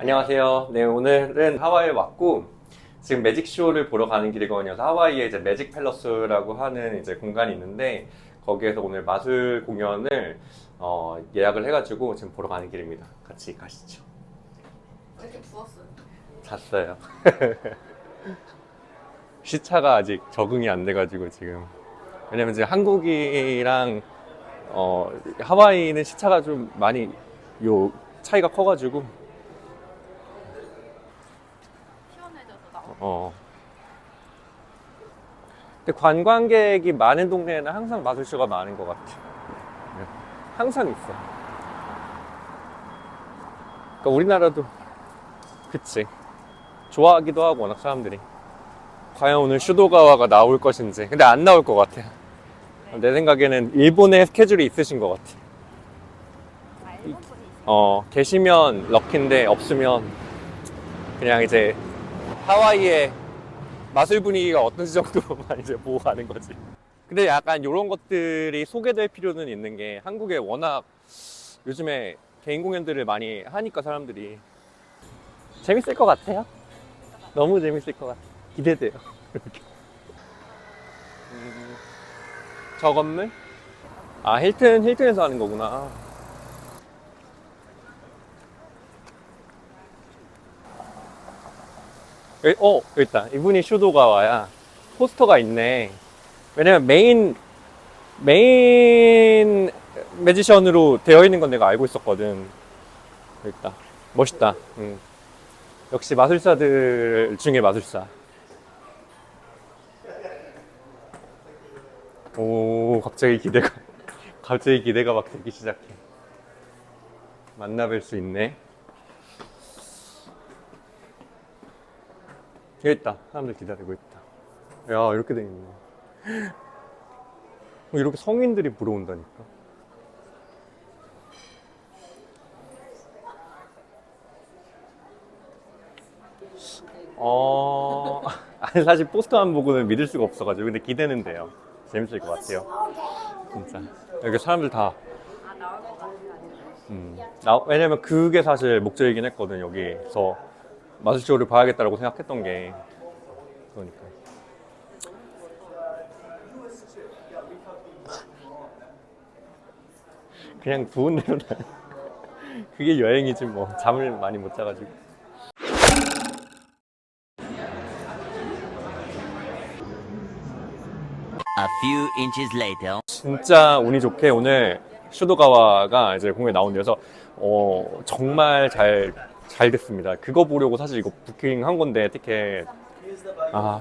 안녕하세요. 네, 오늘은 하와이에 왔고, 지금 매직쇼를 보러 가는 길이거든요. 하와이에 이제 매직 팰러스라고 하는 이제 공간이 있는데, 거기에서 오늘 마술 공연을 예약을 해가지고 지금 보러 가는 길입니다. 같이 가시죠. 왜 이렇게 부었어요? 잤어요. 시차가 아직 적응이 안 돼가지고 지금. 왜냐면 지금 한국이랑 하와이는 시차가 좀 많이 차이가 커가지고. 시원해져서 나와. 근데 관광객이 많은 동네에는 항상 마술쇼가 많은 것 같아. 항상 있어. 그러니까 우리나라도 그치. 좋아하기도 하고 워낙 사람들이. 과연 오늘 슈도가와가 나올 것인지. 근데 안 나올 것 같아. 내 생각에는 일본에 스케줄이 있으신 것 같아. 일본 분이 계시면 럭키인데 없으면 그냥 이제 하와이의 마술 분위기가 어떤지 정도만 이제 보고 가는 거지. 근데 약간 이런 것들이 소개될 필요는 있는 게 한국에 워낙 요즘에 개인 공연들을 많이 하니까 사람들이 재밌을 것 같아요. 너무 재밌을 것 같아. 기대돼요. 이렇게. 저 건물? 아, 힐튼에서 하는 거구나. 여기 있다. 이분이 슈도가와야. 포스터가 있네. 왜냐면 메인 매지션으로 되어 있는 건 내가 알고 있었거든. 여기 있다. 멋있다. 역시 마술사들 중에 마술사. 오, 갑자기 기대가 막 되기 시작해. 만나뵐 수 있네. 여기 있다. 사람들 기다리고 있다. 야, 이렇게 돼 있네. 이렇게 성인들이 보러 온다니까. 아니, 사실 포스터만 보고는 믿을 수가 없어가지고. 근데 기대는 돼요. 재밌을 것 같아요. 진짜. 여기 사람들 다. 아, 나올 것 같아. 왜냐면 그게 사실 목적이긴 했거든. 여기서 마술쇼를 봐야겠다라고 생각했던 게. 그러니까. 그냥 좋은 대로 다. 그게 여행이지 뭐. 잠을 많이 못 자가지고. A few inches later. 진짜 운이 좋게 오늘 슈도가와가 이제 공연에 나온대서 정말 잘 됐습니다. 그거 보려고 사실 이거 부킹한 건데 티켓.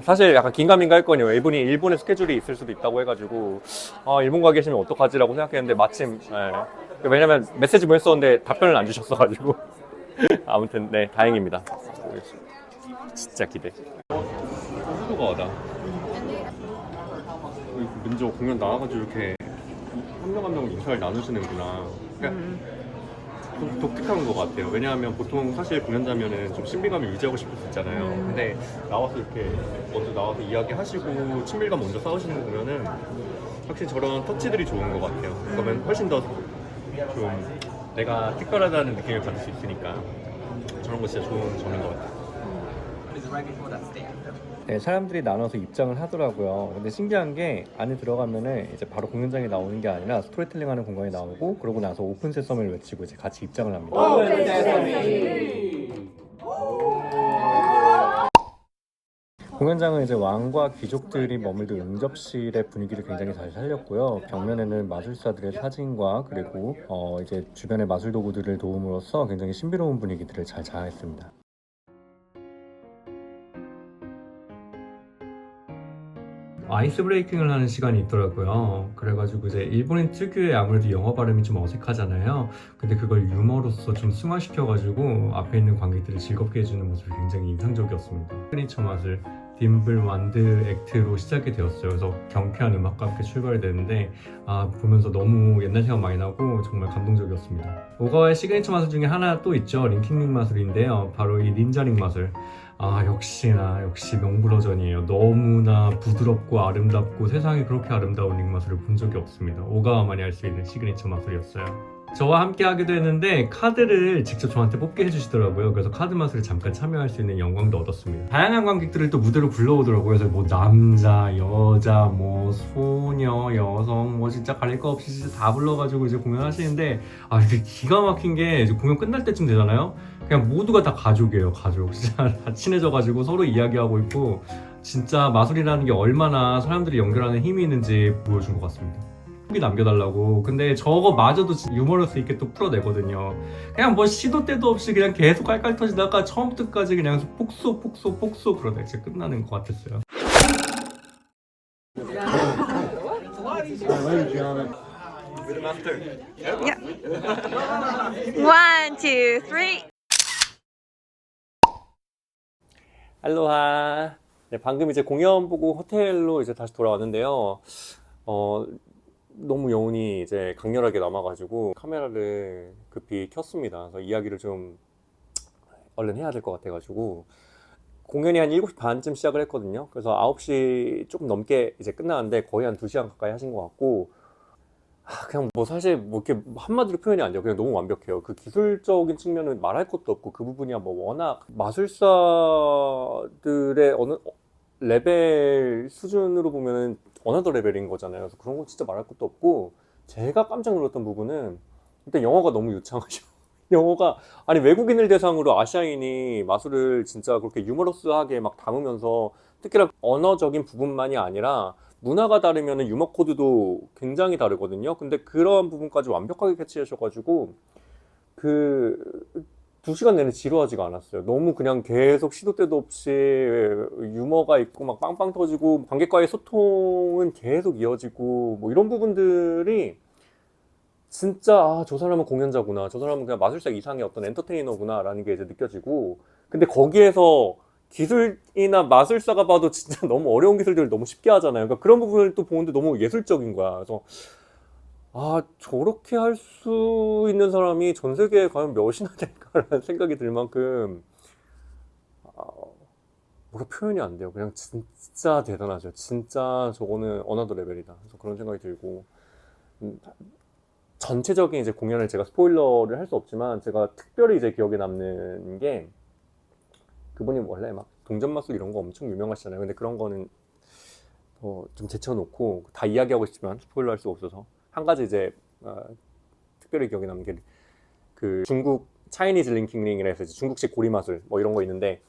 사실 약간 긴가민가 했거든요. 이분이 일본에 스케줄이 있을 수도 있다고 해가지고 일본 가 계시면 어떡하지라고 생각했는데 마침 왜냐면 메시지 보냈었는데 답변을 안 주셨어가지고 아무튼 네, 다행입니다. 진짜 기대. 슈도가와다. 먼저 공연 나와가지고 이렇게 한 명 한 명 인사를 나누시는구나. 그러니까 좀 독특한 것 같아요. 왜냐하면 보통 사실 공연자면은 좀 신비감을 유지하고 싶을 수 있잖아요. 근데 나와서 이렇게 먼저 나와서 이야기하시고 친밀감 먼저 쌓으시는 거 보면은 확실히 저런 터치들이 좋은 것 같아요. 그러면 훨씬 더 좀 내가 특별하다는 느낌을 받을 수 있으니까 저런 거 진짜 좋은 점인 것 같아요. 네, 사람들이 나눠서 입장을 하더라고요. 근데 신기한 게 안에 들어가면은 이제 바로 공연장에 나오는 게 아니라 스토리텔링 하는 공간에 나오고 그러고 나서 오픈 세서미를 외치고 이제 같이 입장을 합니다. 공연장은 이제 왕과 귀족들이 머물던 응접실의 분위기를 굉장히 잘 살렸고요. 벽면에는 마술사들의 사진과 그리고 이제 주변의 마술 도구들을 도움으로써 굉장히 신비로운 분위기들을 잘 자아냈습니다. 아이스 브레이킹을 하는 시간이 있더라고요. 그래가지고 이제 일본인 특유의 아무래도 영어 발음이 좀 어색하잖아요. 근데 그걸 유머로서 좀 승화시켜가지고 앞에 있는 관객들을 즐겁게 해주는 모습이 굉장히 인상적이었습니다. 시그니처 맛을 딤블 완드 액트로 시작이 되었어요. 그래서 경쾌한 음악과 함께 출발이 되는데 보면서 너무 옛날 생각 많이 나고 정말 감동적이었습니다. 오가와의 시그니처 마술 중에 하나 또 있죠. 링킹링 마술인데요. 바로 이 닌자링 마술. 역시 명불허전이에요. 너무나 부드럽고 아름답고 세상에 그렇게 아름다운 링 마술을 본 적이 없습니다. 오가와만이 할 수 있는 시그니처 마술이었어요. 저와 함께 하기도 했는데 카드를 직접 저한테 뽑게 해주시더라고요. 그래서 카드 마술에 잠깐 참여할 수 있는 영광도 얻었습니다. 다양한 관객들을 또 무대로 불러오더라고요. 그래서 뭐 남자, 여자, 뭐 소녀, 여성 뭐 진짜 가릴 거 없이 진짜 다 불러가지고 이제 공연하시는데 이게 기가 막힌 게 이제 공연 끝날 때쯤 되잖아요. 그냥 모두가 다 가족이에요. 가족. 진짜 다 친해져가지고 서로 이야기하고 있고 진짜 마술이라는 게 얼마나 사람들이 연결하는 힘이 있는지 보여준 것 같습니다. 후기 남겨달라고. 근데 저거 마저도 유머러스 있게 또 풀어내거든요. 그냥 뭐 시도 때도 없이 그냥 계속 깔깔 터지다가 처음부터 끝까지 그냥 폭소 그러다 이제 끝나는 것 같았어요. One, two, three. 알로하. 네, 방금 이제 공연 보고 호텔로 이제 다시 돌아왔는데요. 너무 여운이 이제 강렬하게 남아가지고 카메라를 급히 켰습니다. 그래서 이야기를 좀 얼른 해야 될 것 같아가지고 공연이 한 7시 반쯤 시작을 했거든요. 그래서 9시 조금 넘게 이제 끝나는데 거의 한 2시간 가까이 하신 것 같고 그냥 뭐 사실 뭐 이렇게 한마디로 표현이 안 돼요. 그냥 너무 완벽해요. 그 기술적인 측면은 말할 것도 없고 그 부분이야 뭐 워낙 마술사들의 어느 레벨 수준으로 보면은 어느더 레벨인 거잖아요. 그래서 그런 거 진짜 말할 것도 없고 제가 깜짝 놀랐던 부분은 일단 영어가 너무 유창하죠. 영어가 아니 외국인을 대상으로 아시아인이 마술을 진짜 그렇게 유머러스하게 막 담으면서 특히나 언어적인 부분만이 아니라 문화가 다르면 유머 코드도 굉장히 다르거든요. 근데 그런 부분까지 완벽하게 캐치하셔가지고 그 2시간 내내 지루하지가 않았어요. 너무 그냥 계속 시도 때도 없이 유머가 있고 막 빵빵 터지고 관객과의 소통은 계속 이어지고 뭐 이런 부분들이 진짜 저 사람은 공연자구나, 저 사람은 그냥 마술사 이상의 어떤 엔터테이너구나 라는 게 이제 느껴지고, 근데 거기에서 기술이나 마술사가 봐도 진짜 너무 어려운 기술들을 너무 쉽게 하잖아요. 그러니까 그런 부분을 또 보는데 너무 예술적인 거야. 그래서 저렇게 할 수 있는 사람이 전 세계에 과연 몇이나 될까라는 생각이 들 만큼 뭐라 표현이 안 돼요. 그냥 진짜 대단하죠. 진짜 저거는 어나더 레벨이다. 그래서 그런 생각이 들고 전체적인 이제 공연을 제가 스포일러를 할 수 없지만 제가 특별히 이제 기억에 남는 게 그분이 원래 막 동전마술 이런 거 엄청 유명하시잖아요. 근데 그런 거는 좀 제쳐놓고 다 이야기하고 싶지만 스포일러 할 수가 없어서 한 가지 이제 특별히 기억에 남는 게 그 중국 차이니즈 링킹링이라 해서 중국식 고리마술 뭐 이런 거 있는데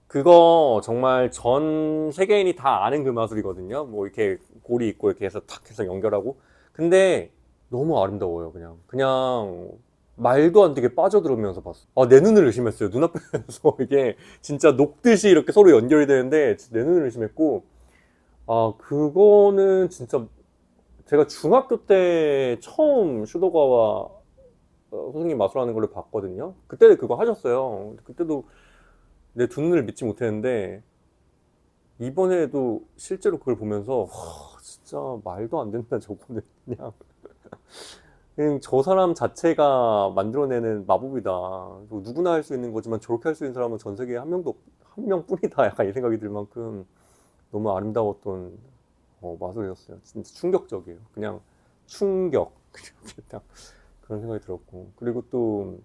그거 정말 전 세계인이 다 아는 그 마술이거든요. 뭐 이렇게 고리 있고 이렇게 해서 탁 해서 연결하고 근데 너무 아름다워요. 그냥 말도 안 되게 빠져들으면서 봤어. 내 눈을 의심했어요. 눈앞에서 이게 진짜 녹듯이 이렇게 서로 연결이 되는데 내 눈을 의심했고 그거는 진짜 제가 중학교 때 처음 슈도가와 선생님 마술하는 걸로 봤거든요. 그때 그거 하셨어요. 그때도 내 두 눈을 믿지 못했는데 이번에도 실제로 그걸 보면서 진짜 말도 안 된다 저거는 그냥 저 사람 자체가 만들어내는 마법이다. 누구나 할 수 있는 거지만 저렇게 할 수 있는 사람은 전 세계에 한 명뿐이다. 약간 이 생각이 들 만큼 너무 아름다웠던 마술이었어요. 진짜 충격적이에요. 그냥 충격. 그냥 그런 생각이 들었고 그리고 또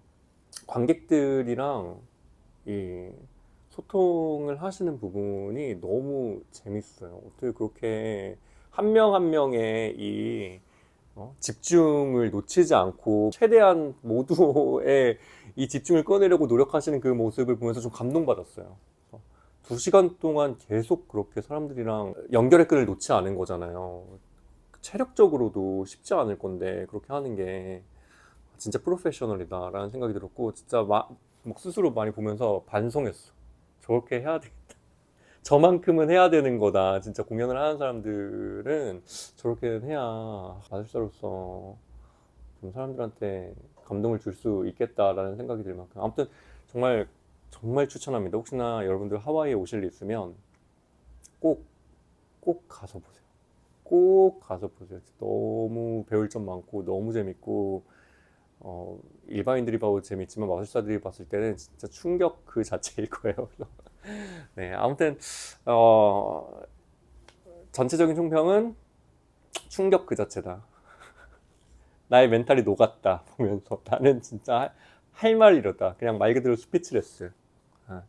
관객들이랑 이 소통을 하시는 부분이 너무 재밌어요. 어떻게 그렇게 한 명 한 명의 이 집중을 놓치지 않고 최대한 모두의 이 집중을 꺼내려고 노력하시는 그 모습을 보면서 좀 감동받았어요. 2시간 동안 계속 그렇게 사람들이랑 연결의 끈을 놓지 않은 거잖아요. 체력적으로도 쉽지 않을 건데 그렇게 하는 게 진짜 프로페셔널이다 라는 생각이 들었고 진짜 막 스스로 많이 보면서 반성했어. 저렇게 해야 되겠다. 저만큼은 해야 되는 거다. 진짜 공연을 하는 사람들은 저렇게 해야 마술사로서 좀 사람들한테 감동을 줄 수 있겠다라는 생각이 들 만큼 아무튼 정말 추천합니다. 혹시나 여러분들 하와이에 오실 일 있으면 꼭 가서 보세요. 꼭 가서 보세요. 너무 배울 점 많고 너무 재밌고 일반인들이 봐도 재밌지만 마술사들이 봤을 때는 진짜 충격 그 자체일 거예요. 네, 아무튼 전체적인 총평은 충격 그 자체다. 나의 멘탈이 녹았다 보면서 나는 진짜 할 말이 이렇다. 그냥 말 그대로 스피치레스. 그래서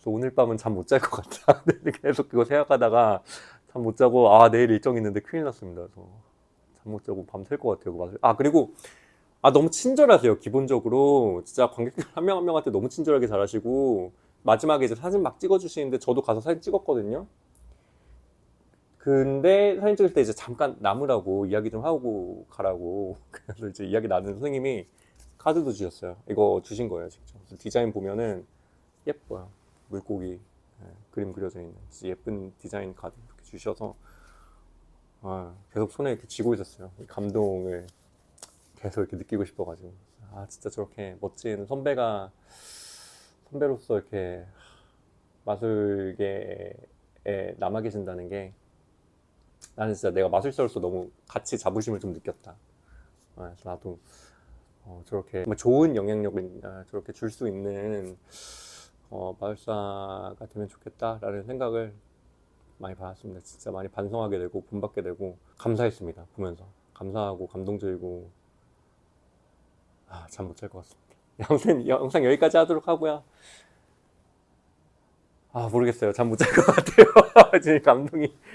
오늘 밤은 잠 못 잘 것 같다. 계속 그거 생각하다가 잠 못 자고 내일 일정 있는데 큰일 났습니다. 그래서 잠 못 자고 밤샐 것 같아요. 그 맛을. 그리고 너무 친절하세요. 기본적으로 진짜 관객들 한 명 한 명한테 너무 친절하게 잘하시고 마지막에 이제 사진 막 찍어주시는데 저도 가서 사진 찍었거든요. 근데 사진 찍을 때 이제 잠깐 남으라고 이야기 좀 하고 가라고 그래서 이제 이야기 나누는 선생님이 카드도 주셨어요. 이거 주신 거예요, 직접. 디자인 보면은 예뻐요. 물고기 그림 그려져 있는 진짜 예쁜 디자인 카드 이렇게 주셔서 계속 손에 이렇게 쥐고 있었어요. 이 감동을 계속 이렇게 느끼고 싶어가지고 진짜 저렇게 멋진 선배로서 이렇게 마술계에 남아 계신다는 게 나는 진짜 내가 마술사로서 너무 같이 자부심을 좀 느꼈다. 그래서 나도 저렇게 정말 좋은 영향력을 저렇게 줄 수 있는 마술사가 되면 좋겠다라는 생각을 많이 받았습니다. 진짜 많이 반성하게 되고 본받게 되고 감사했습니다. 보면서 감사하고 감동적이고 잠 못 잘 것 같습니다. 영상 여기까지 하도록 하고요. 모르겠어요. 잠 못 잘 것 같아요. 지금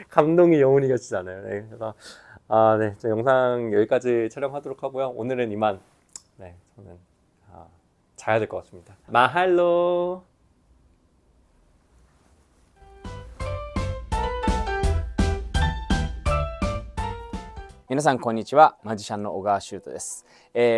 감동이 영혼이 가시잖아요. 네, 그래서 네, 저 영상 여기까지 촬영하도록 하고요. 오늘은 이만. 네, 저는 자야 될 것 같습니다. 마할로. 皆さんこんにちは。マジシャンの小川修斗です。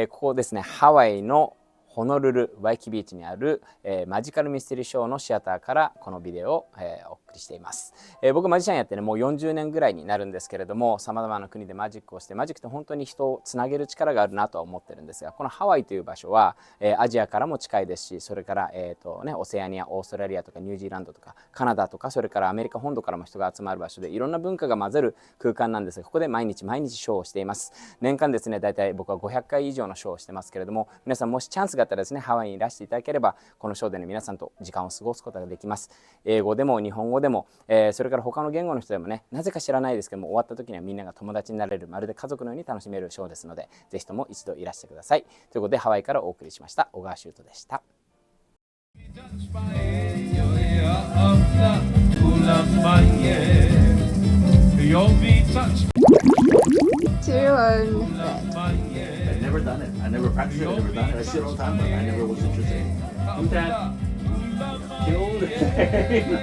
ここですね、ハワイのホノルルワイキビーチにある、マジカルミステリーショーのシアターからこのビデオを、お送りしています。僕マジシャンやってねもう40年ぐらいになるんですけれども、さまざまな国でマジックをして、マジックって本当に人をつなげる力があるなとは思ってるんですが、このハワイという場所は、アジアからも近いですし、それから、オセアニア、オーストラリアとかニュージーランドとかカナダとか、それからアメリカ本土からも人が集まる場所で、いろんな文化が混ぜる空間なんですが、ここで毎日ショーをしています。年間ですね、だいたい僕は500回以上のショーをしてますけれども、皆さんもしチャンスがあったらですね、ハワイにいらしていただければ、このショーでね皆さんと時間を過ごすことができます。英語でも日本語でも、それから他の言語の人でもね、なぜか知らないですけども、終わった時にはみんなが友達になれる、まるで家族のように楽しめるショーですので、ぜひとも一度いらしてください。ということで、ハワイからお送りしました。小川修斗でした。I've never done it. I never practiced it. I've never done it. I see it all the time, but I never was interested. Do that. Kill the thing.